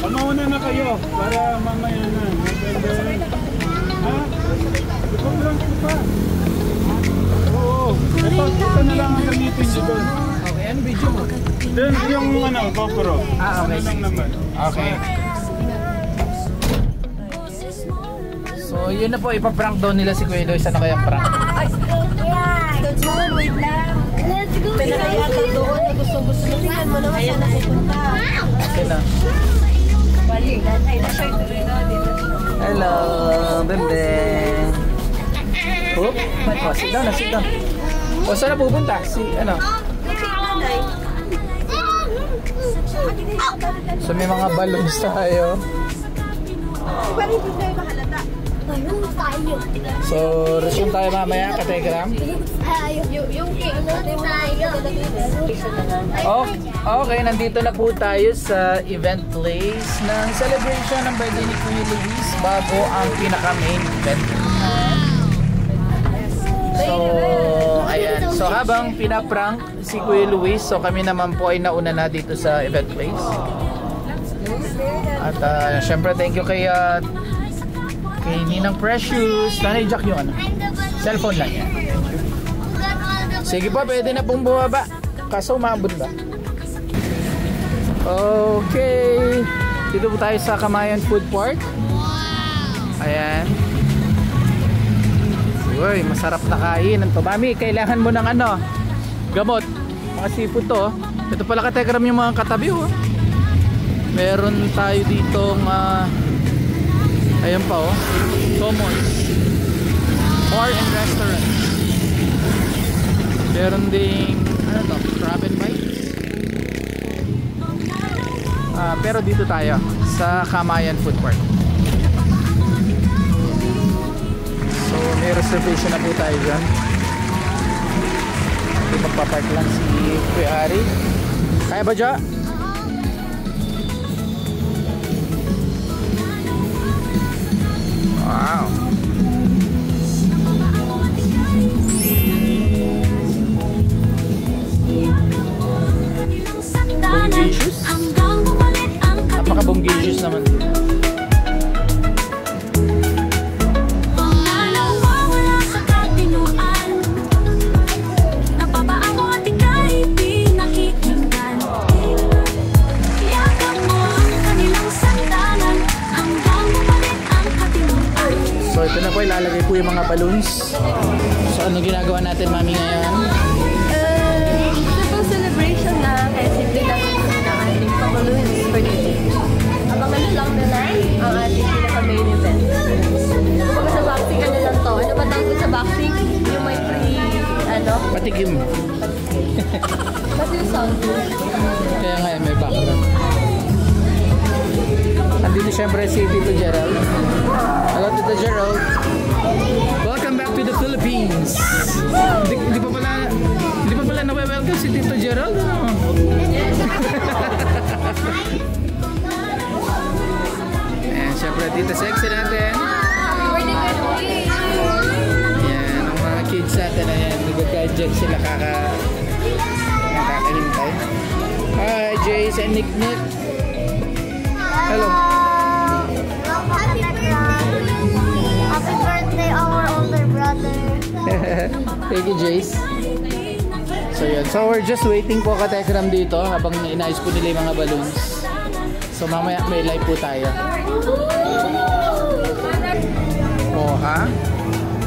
Mauna na kayo para mamaya na. Ha? Ikaw lang ko pa. Oo. Ito na lang ang gamitin nyo doon. Okay, ano video mo? Doon yung GoPro. Okay. Lang naman. Okay. So, yun na po, ipaprank daw nila si Kuya Lois. Ano kaya prank? Ay, let's go, wait lang. Let's go. Pinakayatan doon na gusto-gusto na tingnan mo naman siya napupunta. Okay na. Balik, ay na-show tuloy na dito. Hello, bebe. Oop. Oh, sit down na, sit down. O, saan na pupunta? Si, ano? So, may mga balloons tayo. Balik, hindi tayo mahalata. So, resume tayo mamaya, ka-telegram. Yung cake natin tayo. Okay, nandito na po tayo sa event place ng celebration ng birthday ni Kuya Luis bago ang pinaka-main event. So, ayan. So, habang pinaprank si Kuya Luis, so kami naman po ay nauna na dito sa event place. At syempre, thank you kay Ninang Precious. Nanay Jack yung ano? Cellphone lang yan. Sige po, pwede na pong bumaba. Kaso umabot ba? Okay. Dito po tayo sa Kamayan Food Park. Ayan. Uy, masarap na kain. Mami, kailangan mo ng ano? Gamot. Mga seafood to. Ito pala ka-telegram yung mga katabi. Meron tayo ditong ayan pa Thomas Bar and Restaurant. Meron ding ano to, Crab and Bites. Pero dito tayo sa Kamayan Food Park. So may reservation na po tayo dyan. Magpapark lang si Kuya Ari. Kaya ba dyan? Wow. Bonggicious? Napaka-bonggicious naman. So ito na po, ilalagay po yung mga balloons. So ano ginagawa natin, Mami, ngayon? Ito celebration na kaya simple lang ng ating pa-balloons for today. Abangan na lang nila ang ating pinaka-main event. Kapag sa boxing, ano lang to? Ano ba tawag sa boxing? Yung may free, ano? Patikim. Ba't yung sound? Kaya nga may background. Andito siyempre si Tito Gerald. Hello, Tito Gerald. Welcome back to the Philippines. Di pa pala na-welcome si Tito Gerald. Ayan, siyempre Tito Sexy natin. Ayan, ang mga kids natin. Ayan, nag-gadget sila kakahintay. Hi, Jace and Nick. Hello. Happy birthday, our older brother. Thank you, Jace. So yun. So we're just waiting po ka-telegram dito habang inayos po nila yung mga balloons. So mamaya may live po tayo. Oh ha?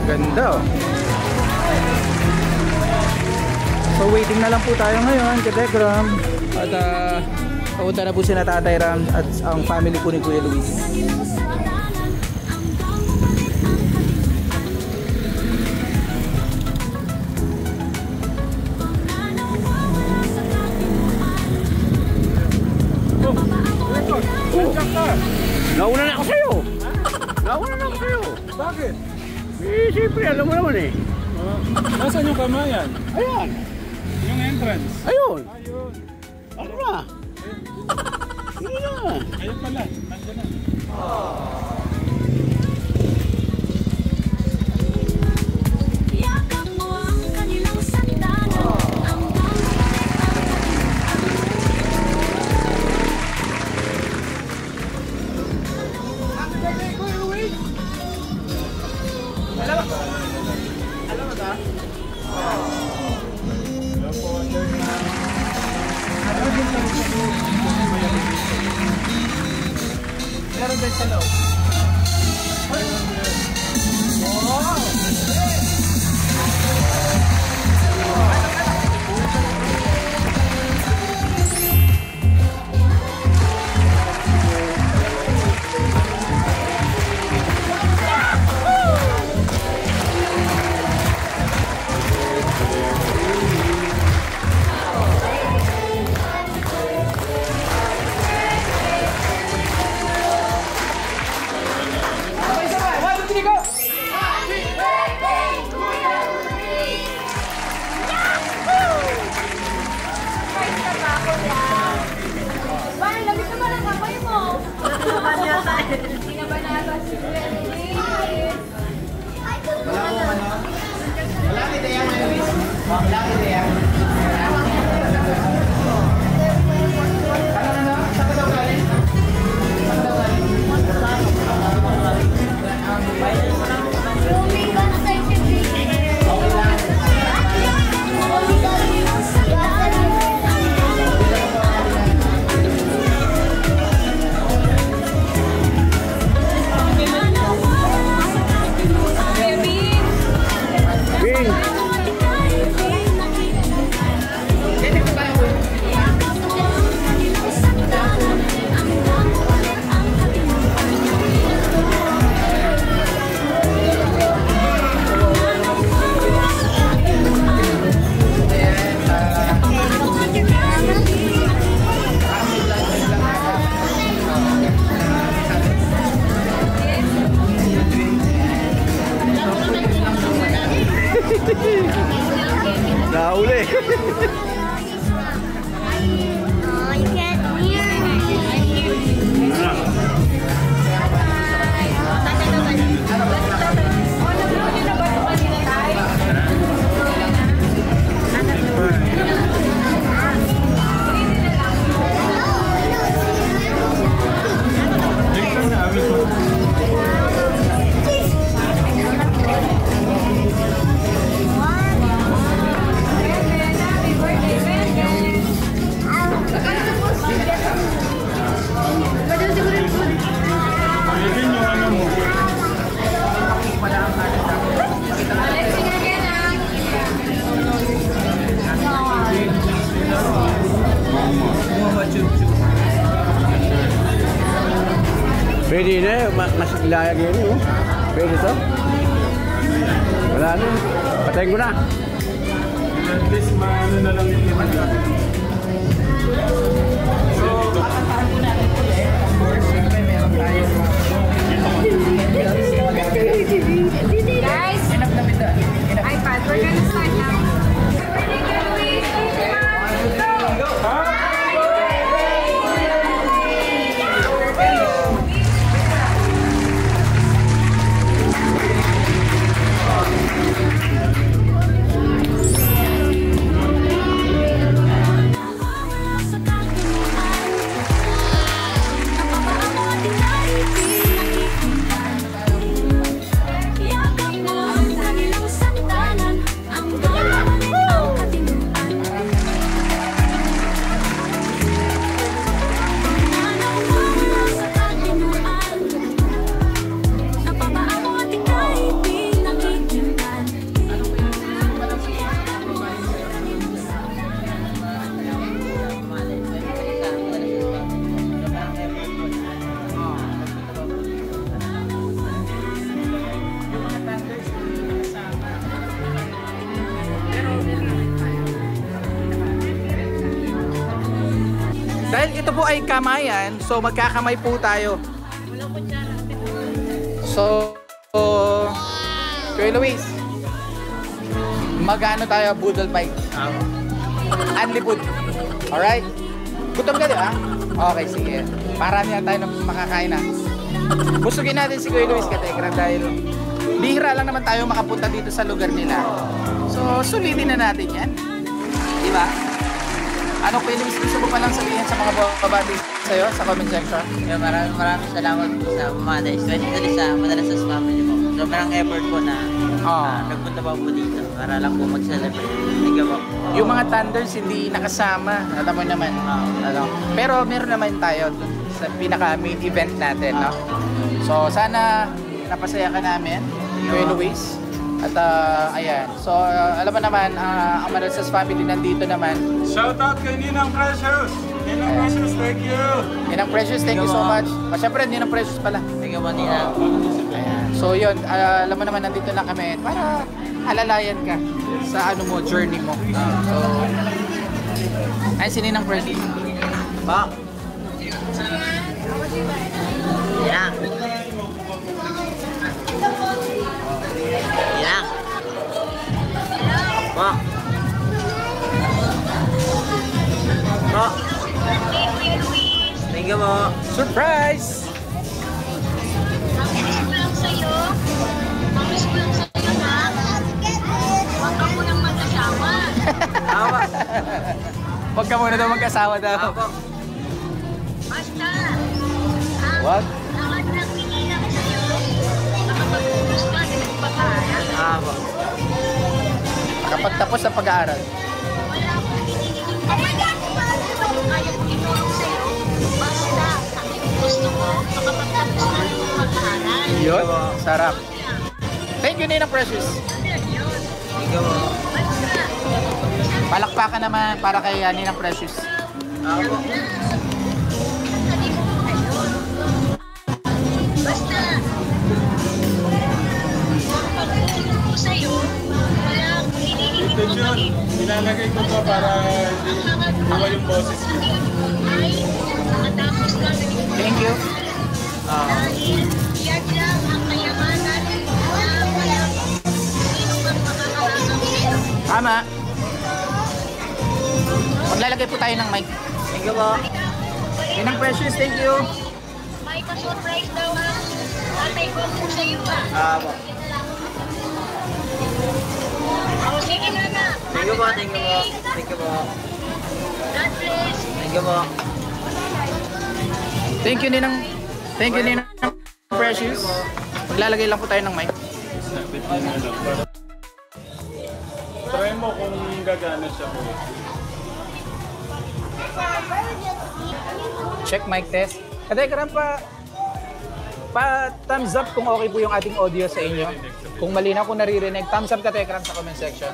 Ganda oh. So waiting na lang po tayo ngayon ka-telegram. At papunta na po si Tatay Ram at ang family po ni Kuya Luis. Nauna na ako sa'yo. Nauna na ako sa'yo. Bakit? Eh, siyempre, alam mo naman eh. Nasaan yung Kamayan? Ayan. Yung entrance? Ayun. Ayun. Ano na? Ayun na. Ayun pala. Nandiyan na. order sa loob. Nahuli. Pwede na, mas layag yun oh. Pwede to. Wala na. Patayin ko na. At least maano na lang yung iman natin. So, kakantahan ko natin ulit. Of course, siyempre meron tayo. Guys, Enough na with that. iPad, we're gonna start now. Dahil ito po ay kamayan, so magkakamay po tayo. So, Kuya Luis, mag-ano tayo, budol fight. Unli food. Alright? Gutom ka di ba? Okay, sige. Parami na tayo na makakain na. Busugin natin si Kuya Luis Katekram dahil bihira lang naman tayo makapunta dito sa lugar nila. So, sulitin na natin yan. Diba? Ano Kuya Luis, gusto mo pa lang sabihin sa mga babati sa'yo sa comment section? Yeah, maraming salamat po sa Mother, especially sa Madrasas family po. Sobrang effort po na nagpunta pa po dito para lang po mag-celebrate. Thank you po. Yung mga Thunders hindi nakasama, alam mo naman. Pero meron naman tayo sa pinaka main event natin, no? So sana napasaya ka namin, Kuya Luis. At ayan. So alam mo naman, ang Manalasas family nandito naman. Shout out kay Ninang Precious! Ninang Precious, thank you! Ninang Precious, thank you so much. Siyempre, Ninang Precious pala. Thank you po, Nina. Ayan. So yun, alam mo naman nandito lang kami para alalayan ka sa ano mo, journey mo. So, ay si Ninang Precious. Pa! Yan. Yan. Pa! Pa! Thank you po. Surprise! Mamiss ko lang sa'yo. Mamiss ko lang sa'yo, ha? Huwag ka munang mag-asawa. Tama. Huwag ka muna daw magkasawa daw. Tama. Basta, What? lahat ng pinilang sa'yo, nakapagpunos ka na nagpapaaral. Tama. Kapag tapos ang pag-aaral. Wala akong hinihiling pa man. Ano kaya kong itulong sa'yo? Basta, ang gusto ko, makapagtapos ka ng pag-aaral. Yun, sarap. Thank you, Ninang Precious. Thank you po. Palakpakan naman para kay Ninang Precious. Tama. Basta, pagtutulong ko sa'yo, wala akong hinihiling Ito pa man. yun, nilalagay ko pa para iwa yung boses ko. Ay, nakatapos ka na ng Thank you. dahil yan lang ang kayamanan na wala sino mang makakaharap sa'yo. Tama. Maglalagay po tayo ng mic. Thank you po. Ninang Precious, thank you. May pa-surprise daw ang tatay ko po sa'yo ba? Tama. O sige na na. Thank you po. Thank you po. Thank you po. God bless. Thank you po. Thank you, Ninang. Thank you, Ninang Precious. Maglalagay lang po tayo ng mic. Try mo kung gagana siya ko. Check mic test. Katekram pa thumbs up kung okay po yung ating audio sa inyo. Kung malinaw, kung naririnig, thumbs up Katekram sa comment section.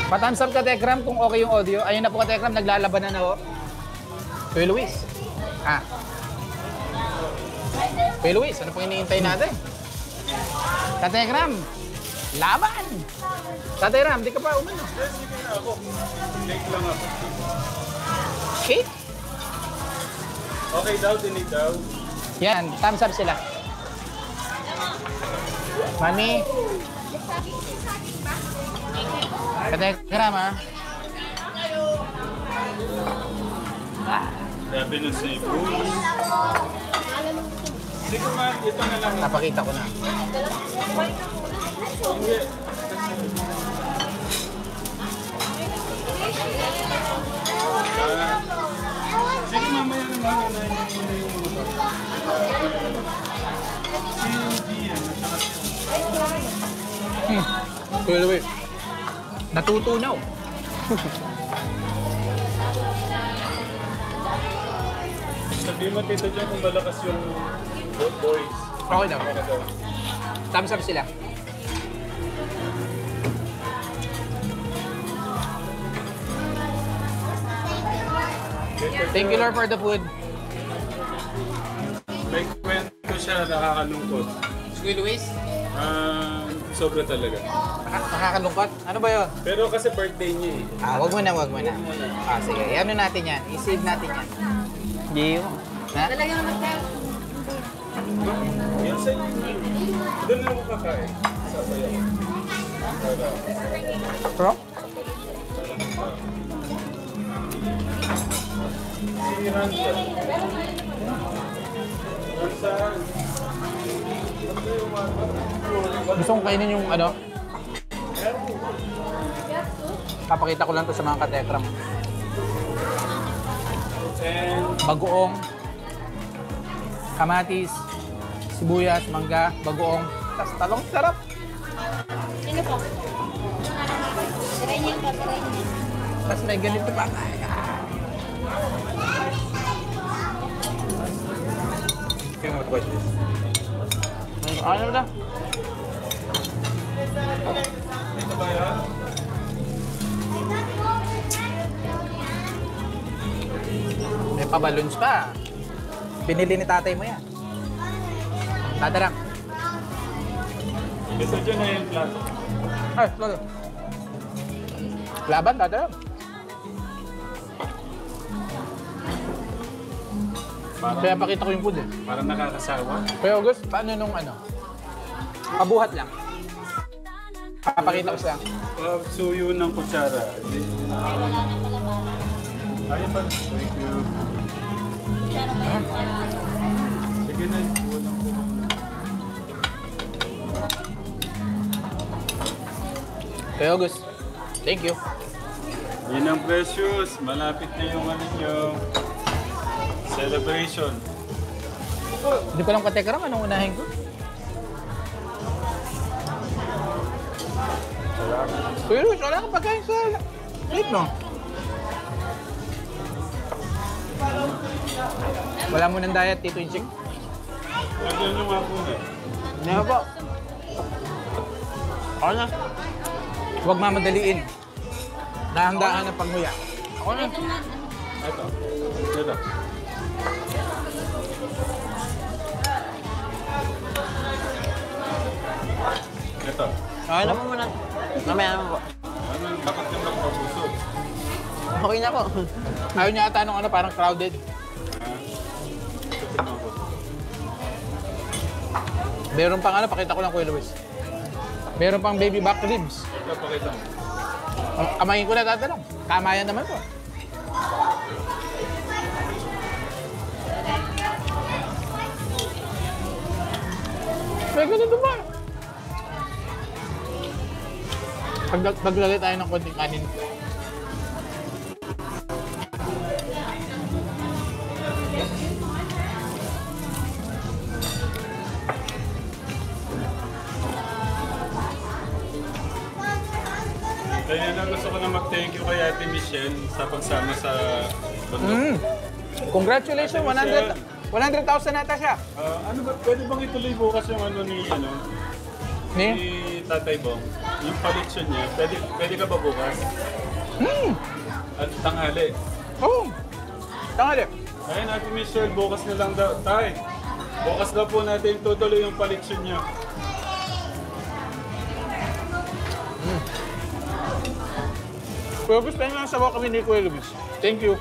Pa-thumbs up Katekram kung okay yung audio. Ayun na po Katekram, naglalaban na ho. Kuya Luis. Kuya Luis, ano pong iniintay natin? Katekram, laban! Katekram, di ka pa umano. Sige na ako. Take lang ako. Shake? Okay daw, dinig daw. Yan, thumbs up sila. Mami. Katekram ha. Sabi ng sipos. Sige man, ito na lang. Napakita ko na. Hindi. Sige mamaya naman na yung mga si Gian at saka si Kuya Luis. Natutunaw. sabi mo tito dyan kung malakas yung boys. Okay na. Thumbs up sila. Thank you Lord for the food. May kwento siya, nakakalungkot. Kuya Luis, Sobra talaga. nakakalungkot. Ano ba yun? Pero kasi birthday niya eh. Wag mo na, wag mo na. Sige, ano natin yan? I-save natin yan. Giyo. Ha? Talaga naman tayo. Yan sa inyo. Doon na ako kakain. Sasayaw. Bro? Si Ransa. Ransa. Gusto kong kainin yung ano? Papakita ko lang to sa mga katekram. And Bagoong, kamatis, sibuyas, mangga, bagoong, tas talong sarap. Sino po? Try niyo pa, try niyo. Tas may ganito pa. Pwede. Ano na? Ito ba yan? May pa-balloons pa. Binili ni tatay mo yan. Tatarang. Gusto dyan na yung plato. Ay, sorry. Laban, tatarang. Kaya pakita ko yung food eh. Parang nakakasawa. Kaya August, paano nung ano? Pabuhat lang. Papakita ko siya. Suyo ng kutsara. Ayun ba? Thank you. Sige na. Kaya August, thank you. Yun ang precious. Malapit na yung ano nyo. Celebration. Hindi ko lang katekram, anong unahin ko? Kuya Luis, wala kang pagkain sa plate mo. Wala mo ng diet, Tito Inchik? Nandiyan yung mga puno. Hindi nga po. Ako na. Huwag mamadaliin. Dahan-dahan ang pagmuya. Ako na. Ito. Ito. Ito. Okay na po muna. Mamaya naman po. Ano, bakit yung magpapusog? Okay na po. Ayaw niya ata nung ano, parang crowded. Ito ko. Meron pang ano, pakita ko lang Kuya Luis. Meron pang baby back ribs. Ito, pakita mo. Kamayin ko na tatalang. Kamayan naman po. May ganito ba? Paglagay tayo ng konting kanin. Kaya na gusto ko na mag-thank you kay Ate Michelle sa pagsama sa bundok. Congratulations, 100,000 nata siya. Ano ba, pwede bang ituloy bukas yung ano ni, ni Tatay Bong? Yung collection niya, pwede ka ba bukas? At tanghali. Oo. Tanghali. Ayun, Ate Michelle, bukas na lang daw. Tay, bukas daw po natin tutuloy yung collection niya. Kuya Luis, tayo nga sabaw kami ni Kuya Luis. Thank you.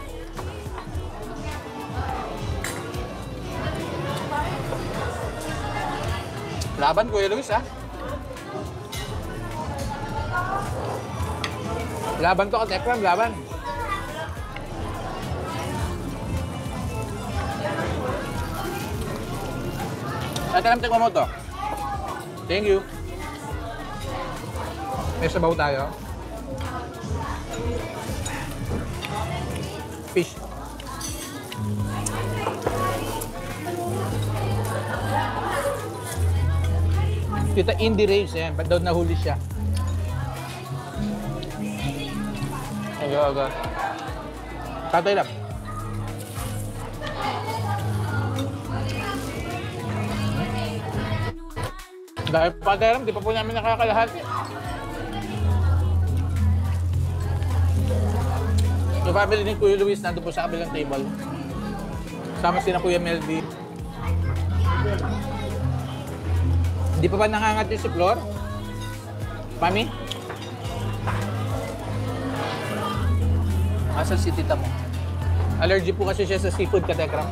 Laban, Kuya Luis, ha? Laban to, Katekram, laban. At alam, tingnan mo to. Thank you. May sabaw tayo. Fish. Kita Indie Race yan, ba't daw nahuli siya? Aga. Tatay lang. Dahil pagkairam, di pa po namin nakakalahati. Yung family ni Kuya Luis nandun po sa kabilang table. Sama sina Kuya Melvin. Hindi pa ba nangangat yung si Flor? Mami? Asan si tita mo? Allergy po kasi siya sa seafood, Katekram.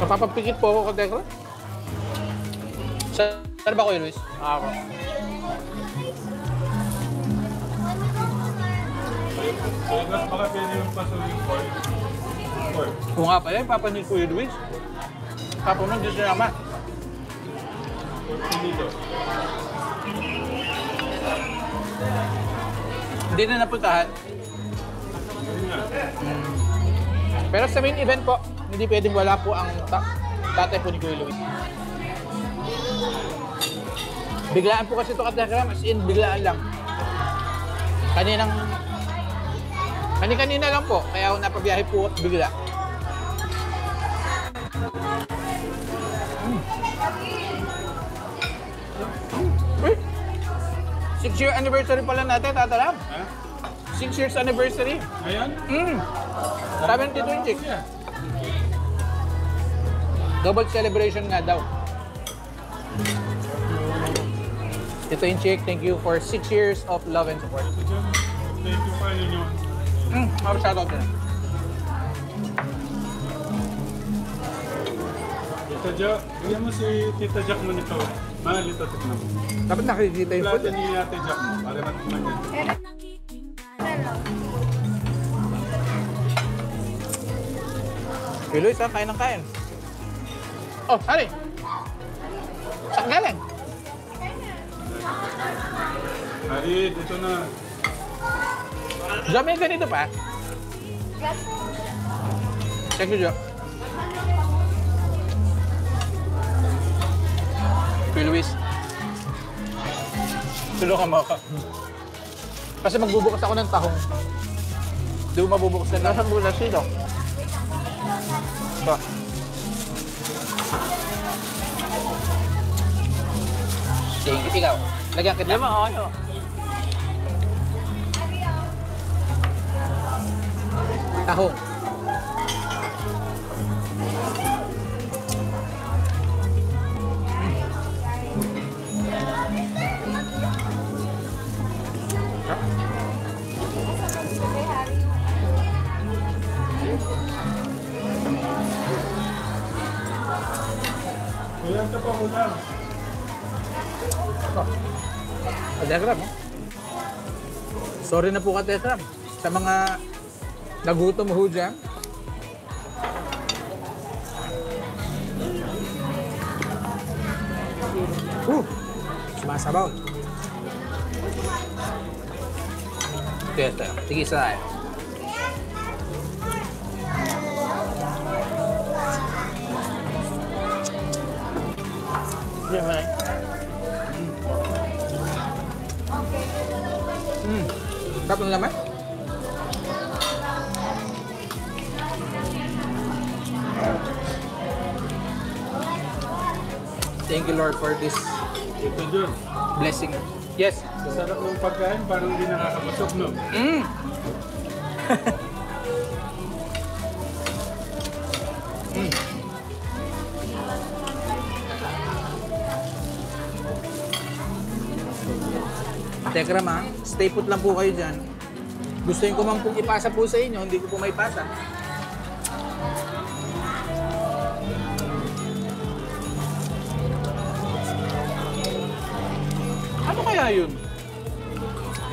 Papapikit po ako, Katekram. Saan ba Kuya Luis? Ako. So, baka pwede yung pasuling pork. Kung nga pala, yung papa ni Kuya Luis. Papa mo, Diyos na naman. Dito. Hindi na napuntahan. Pero sa main event po, hindi pwedeng wala po ang tatay po ni Kuya Luis. Biglaan po kasi ito, Katekram, as in, biglaan lang. Kani-kanina lang po, kaya ako napabiyahe po bigla. 6-year anniversary pala natin, Tata Ram. Ha? 6 years anniversary. Ayan? 70-20. Double celebration nga daw. Ito yung chick, thank you for 6 years of love and support. Ito dyan. Thank you pa ninyo. Shoutout na. Tita Jack, bigyan mo si Tita Jack mo nito. Mahal ito, tikman mo. Dapat nakikita yung food. Plata ni Ate Jack mo, para matikman yan. Hey Luis, ha? Kain ng kain. Oh, hari! Saan galing? Ari, dito na. Diyan may ganito pa? Thank you, Joe. Hey Luis. Tulungan mo ako. Kasi magbubukas ako ng tahong. Hindi ko mabubukas na. Nasaan mo na sino? Ito. Thank you, ikaw. Lagyan kita. Lama, ano? Tahong. Ayan ka pa ko lang. Katekram. Sorry na po Katekram sa mga nagutom ho dyan. Sumasabaw. Ito. Sige, isa tayo. Tapos naman? Thank you Lord for this Ito dyan. blessing. Yes. Sarap ng pagkain, parang hindi nakakapasok, no? Tekram ha, stay put lang po kayo dyan. Gusto ko mang pong ipasa po sa inyo, hindi ko po may pasa. Ano kaya yun?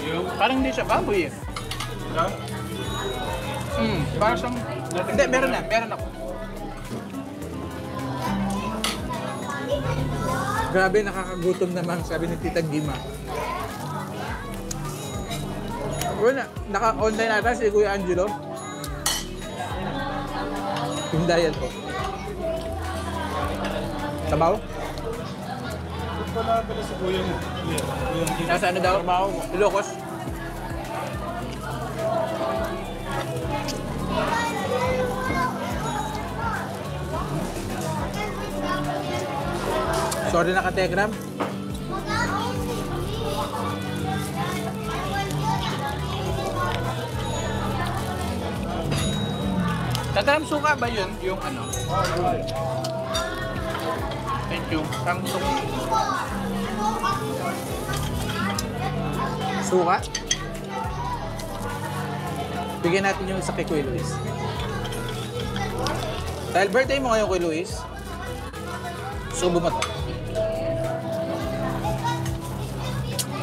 Yung, Parang hindi siya baboy eh. ha? Parang siyang... Hindi, meron ako. Grabe, nakakagutom naman, sabi ni Tita Gima. Wala, naka-online natin si Kuya Angelo. Yung diet ko. Sabaw? Wala pala si kuya mo. Kuya. Nasa ano daw? Ilocos. Sorry na Katekram. Katekram, suka ba yun? Yung ano? Thank you. Samsung. Suka? Bigyan natin yung isa kay Kuya Luis. Dahil birthday mo ngayon Kuya Luis, subo mo to.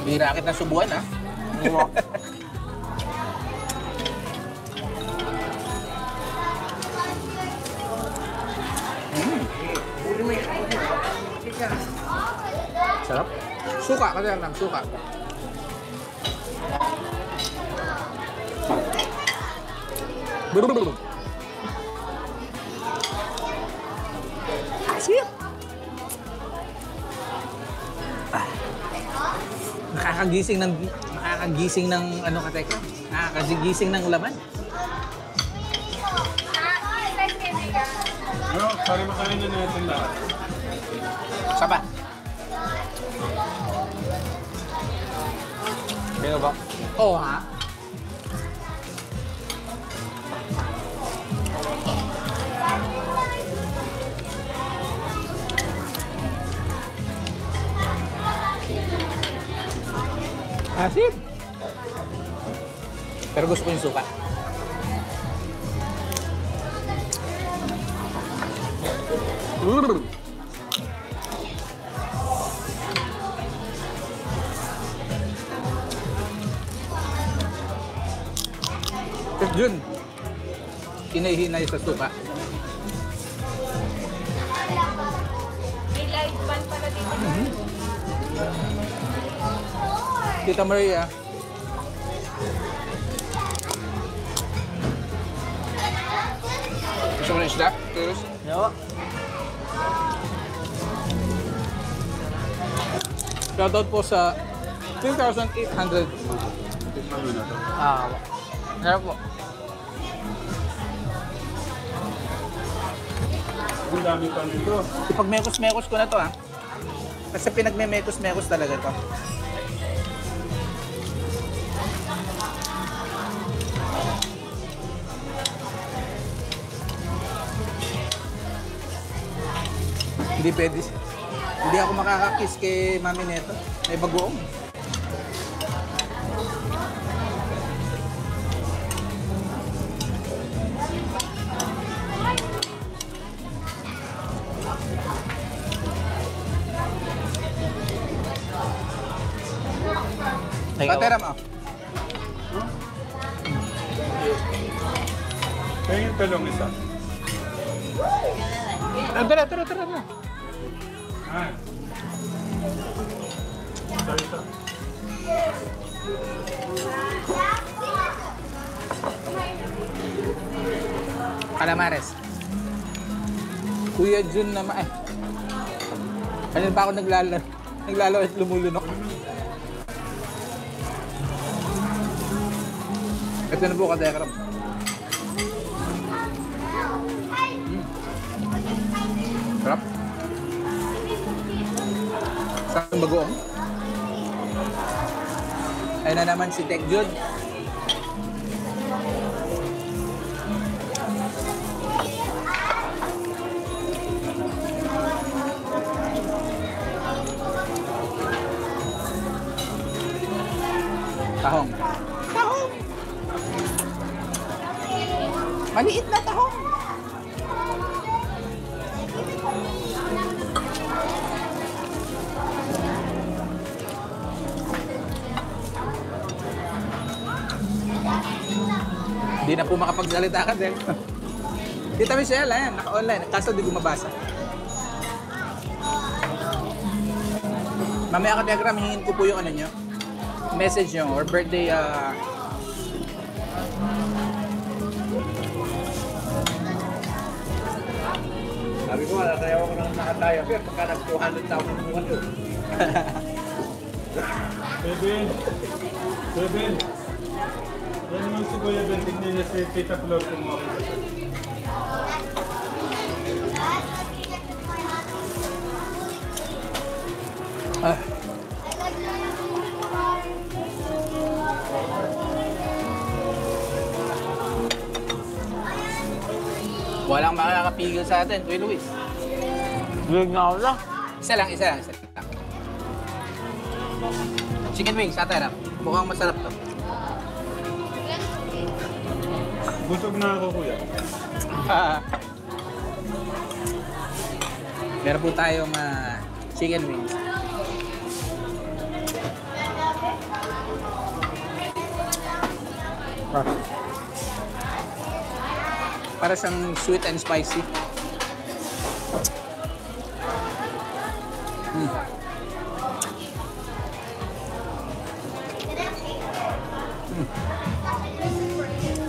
Bira kita subuan ha. Sarap. Suka kasi lang suka. Brrrr. Asip. Nakakagising ng ano ka teka? Nakakagising ng laman. No, para makain na natin lahat. Saba. Kaya ba? Oo ha. Asin. Pero gusto ko yung suka. Tapos yun, hinahinay sa suka. Tita Maria. Gusto mo na isda? Terus? No. Shoutout po sa 3,800. Tikman mo na to. Sarap po. Ang dami pa nito. Ipag-mekos-mekos ko na to ha. Kasi pinagme-mekos-mekos talaga to. Hindi pwede. Hindi ako makakakiss kay mami neto. May bagoong. Patera mo. Kaya yung talong isa. Tara. Ah. Sorry, ito. Calamares. Kuya Jun naman. Kanina pa ako naglalaro at lumulunok. Ito na po ka-dekram. Sarap. Sarap yung bagoong. Ayun na naman si Tech Jud. Tahong. Tahong! Maliit na tahong! Hindi na po makapagsalita ka din. Tita Michelle, ayan, naka-online. Kaso di ko mabasa. Mamaya ka diagram, hingin ko po yung ano nyo. Message nyo or birthday Sabi ko, natayaw ko ng nakatayo. Pero pagka nag-200,000 buwan yun. Beben. Yan naman si Kuya Ben. Tignan niya si Tita Flor kung makita. Walang makakapigil sa atin, Kuya Luis. Vlog na ako lang. Isa lang. Chicken wings, atay lang. Mukhang masarap to. Busog na ako, Kuya. Meron po tayong chicken wings. Para siyang sweet and spicy.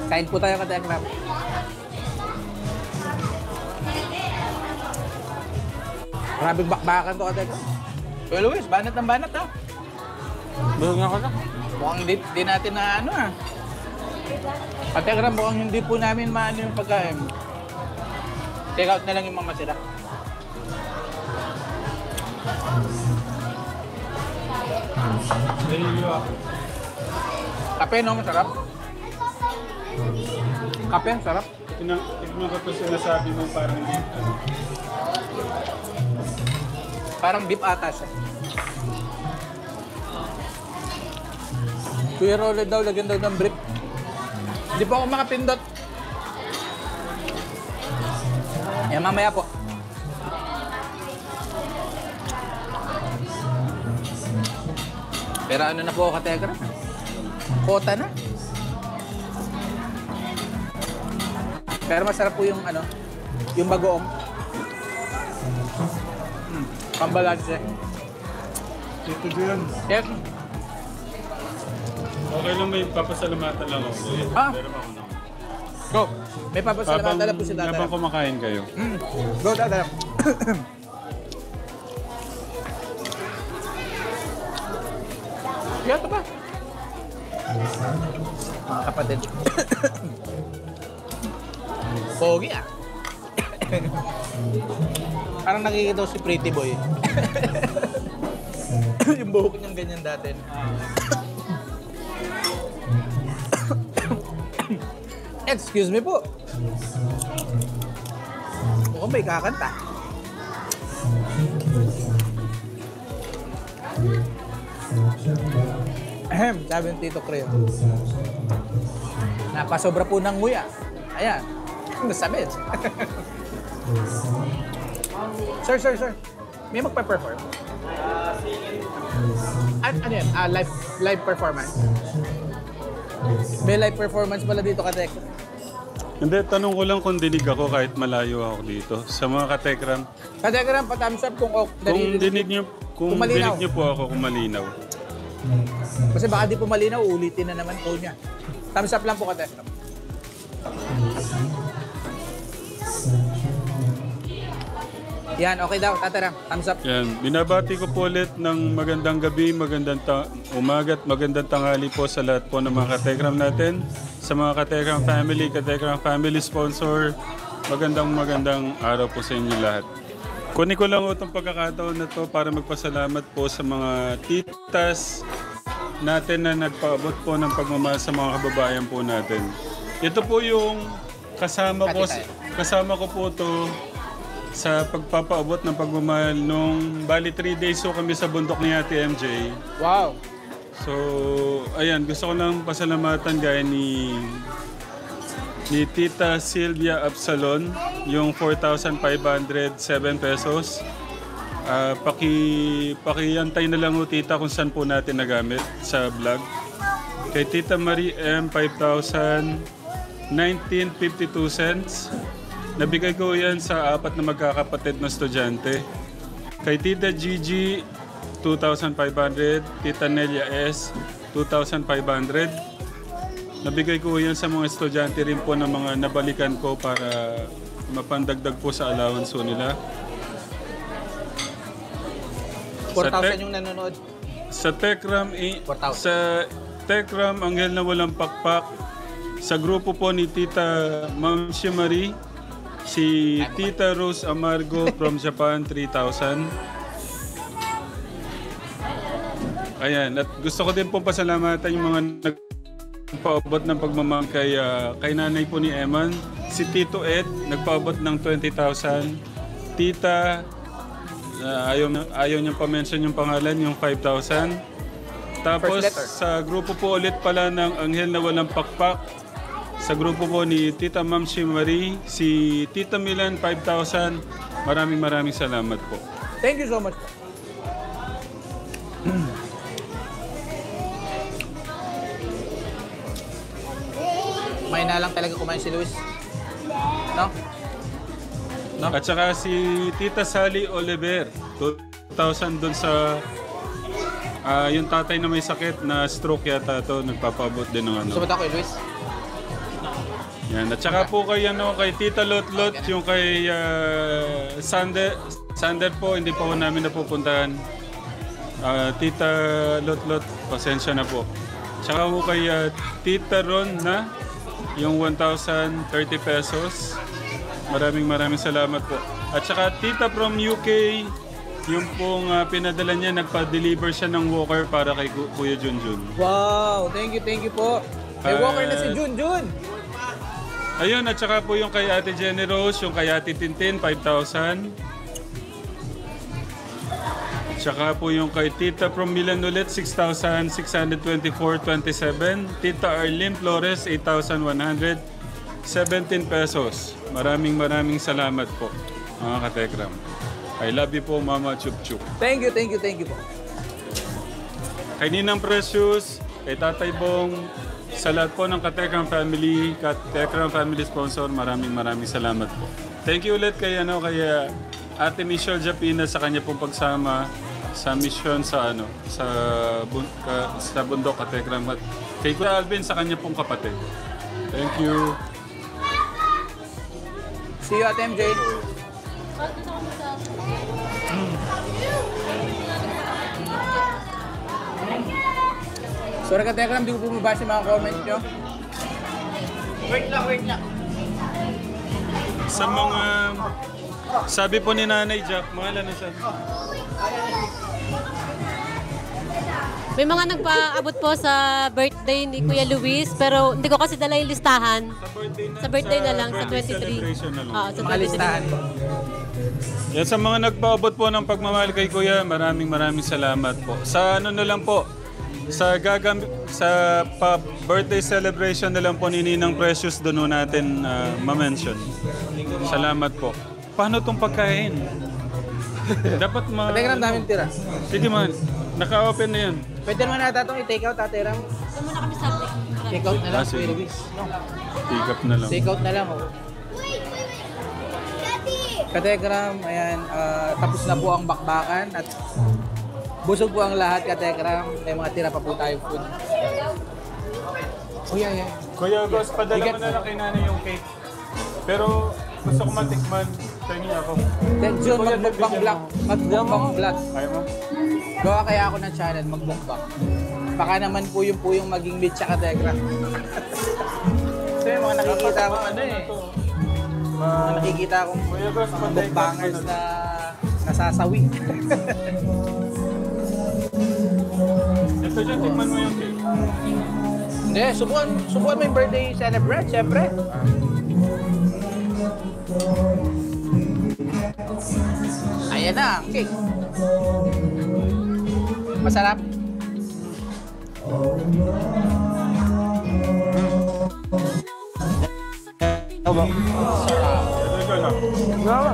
Kain po tayo ka-Tekram. Maraming bakbakan to ka-Tekram. Kuya Luis, banat ng banat ha. Vlog na ako lang. Mukhang di natin na ano ah. Kategram, mukhang hindi po namin maano yung pagkain. Take out na lang yung mga masira. Kape no, masarap. Kape, sarap. Tignan ko ito sinasabi mo parang hindi. Parang beef atas eh. Kuya Rolly daw, lagyan daw ng brief. Hindi po ako makapindot. Yan, mamaya po. Pero ano na po, kategra? Kota na. Pero masarap po yung ano, yung bagoong. Pambalanse. Ito din. Yes. Okay lang, may papasalamatan lang ako. Ah. Pero ako na. Go. May papasalamatan na po si Tata. Habang kumakain kayo. Go, Tata. Yan, ito pa. Mga kapatid. Pogi ah. Parang nakikita ko si Pretty Boy. Yung buhok niyang ganyan dati. Excuse me po. Mukhang may kakanta. Sabi ng Tito Creo. Napasobra po ng nguya. Ayan. Nasabi. Sir. May magpa-perform? Ano yan? Live performance? May live performance pala dito, Katek. Hindi, tanong ko lang kung dinig ako kahit malayo ako dito. Sa mga katekram. Katekram, pa-thumbs up kung Kung dinig niyo po ako kung malinaw. Kasi baka di po malinaw, ulitin na naman po niya. Thumbs up lang po, Katekram. Yan, okay daw, Tataram. Thumbs up. Yan, binabati ko po ulit ng magandang gabi, magandang umaga at magandang tanghali po sa lahat po ng mga katekram natin. Sa mga katekram family sponsor, magandang araw po sa inyo lahat. Kunin ko lang itong pagkakataon na to para magpasalamat po sa mga titas natin na nagpaabot po ng pagmamahal sa mga kababayan po natin. Ito po yung kasama ko po to sa pagpapaabot ng pagmamahal nung bali 3 days so kami sa bundok ni Ate MJ. Wow! So, ayan, gusto ko lang pasalamatan gaya ni Tita Sylvia Absalon, yung 4,507 pesos. Pakiantay na lang ho, Tita, kung saan po natin nagamit sa vlog. Kay Tita Marie M, 5,019.52 cents. Nabigay ko yan sa 4 na magkakapatid na estudyante. Kay Tita Gigi, 2,500. Tita Nelia S, 2,500. Nabigay ko yan sa mga estudyante rin po ng mga nabalikan ko para mapandagdag po sa allowance nila. 4,000 yung nanonood. Sa Tekram, 4,000. sa Tekram, Anghel na Walang Pakpak. Sa grupo po ni Tita Ma'am Marie, si Tita Rose Amargo from Japan, 3,000. Ayan, at gusto ko din pong pasalamatan yung mga nagpaabot ng pagmamahal kay nanay po ni Eman. Si Tito Ed, nagpaabot ng 20,000. Tita, ayaw niyang pa-mention yung pangalan, yung 5,000. Tapos sa grupo po ulit pala ng Anghel na Walang Pakpak, sa grupo po ni Tita Ma'am Marie, si Tita Milan, 5,000. Maraming salamat po. Thank you so much po. May na lang talaga kumain si Luis. No? At saka si Tita Sally Oliver, 2,000 doon sa yung tatay na may sakit na stroke yata to, nagpapaabot din ng ano. Sumunod ako kay Luis. Yan. At saka po kay Tita Lotlot, yung kay Sander po, hindi pa po namin napupuntahan. Tita Lotlot, pasensya na po. Tsaka po kay Tita Ron na yung 1,030 pesos. Maraming salamat po. At saka Tita from UK, yung pong pinadala niya, nagpa-deliver siya ng walker para kay Kuya Junjun. Wow, thank you po. May walker na si Junjun. Ayun, at saka po yung kay Ate Jenny Rose, yung kay Ate Tintin, 5,000. Tsaka po yung kay Tita from Milan ulit, 6,624.27. Tita Arlene Flores, 8,117 pesos. Maraming salamat po, mga katekram. I love you po, Mama Chup Chup. Thank you po. Kay Ninang Precious, kay Tatay Bong, sa lahat po ng Katekram family, Katekram family sponsor, maraming salamat po. Thank you ulit kay Ate Michelle Japina sa kanya pong pagsama sa mission sa bundok Katekram, at kay Kuya Alvin sa kanya pong kapatid. Thank you. See you at MJ. Sorry Katekram, di ko bumabasa yung mga comments nyo. Wait lang. Sa mga... Sabi po ni Nanay Jack, mahal na siya. May mga nagpaabot po sa birthday ni Kuya Luis, pero hindi ko kasi dala yung listahan. Sa birthday na lang, sa 23. Oo, sa 23. Yan, sa mga nagpaabot po ng pagmamahal kay Kuya, maraming salamat po. Sa ano na lang po, sa birthday celebration na lang po ni Ninang Precious, doon natin ma-mention. Salamat po. Paano itong pagkain? Dapat Katekram, daming tira. Sige man, naka-open na yan. Pwede naman nata itong i-take out, Katekram. Saan muna kami sa Take out na lang, sige. Kuya Luis. No? Pick up na lang. Take out na lang. Oh. Katekram, ayan, tapos na po ang bakbakan at busog po ang lahat, Katekram. May mga tira pa po tayong food. Oh, yeah. Kuya Gus, padala mo na lang kay Nanay yung cake. Pero gusto ko matikman. Tingin ako. Jun, magbukbang vlog. Magbukbang vlog. Kaya mo? Gawa kaya ako ng channel, magbukbang. Baka naman po yung maging meet siya, Katekram. So yung mga nakikita ko mga nakikita akong mukbangers na nasasawi. Ito dyan, tikman mo yung cake. Hindi, subukan mo yung birthday celebrate, syempre. Ayan na, cake. Masarap. Ito na. Wow.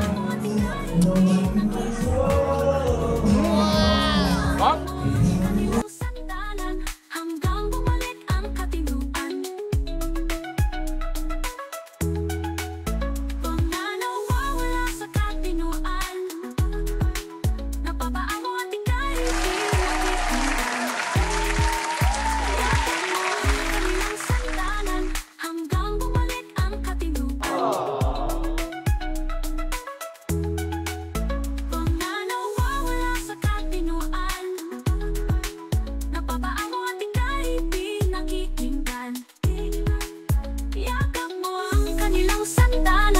Hanggang bumalik ang katinuan. Kung nawawala sa katinuan, napapaamo at ika'y pinakikita. Yakap mo ang kanilang sandalan, hanggang bumalik ang katinuan. Kung nawawala sa katinuan, napapaamo at ika'y pinakikinggan. Yakap mo ang kanilang sandalan.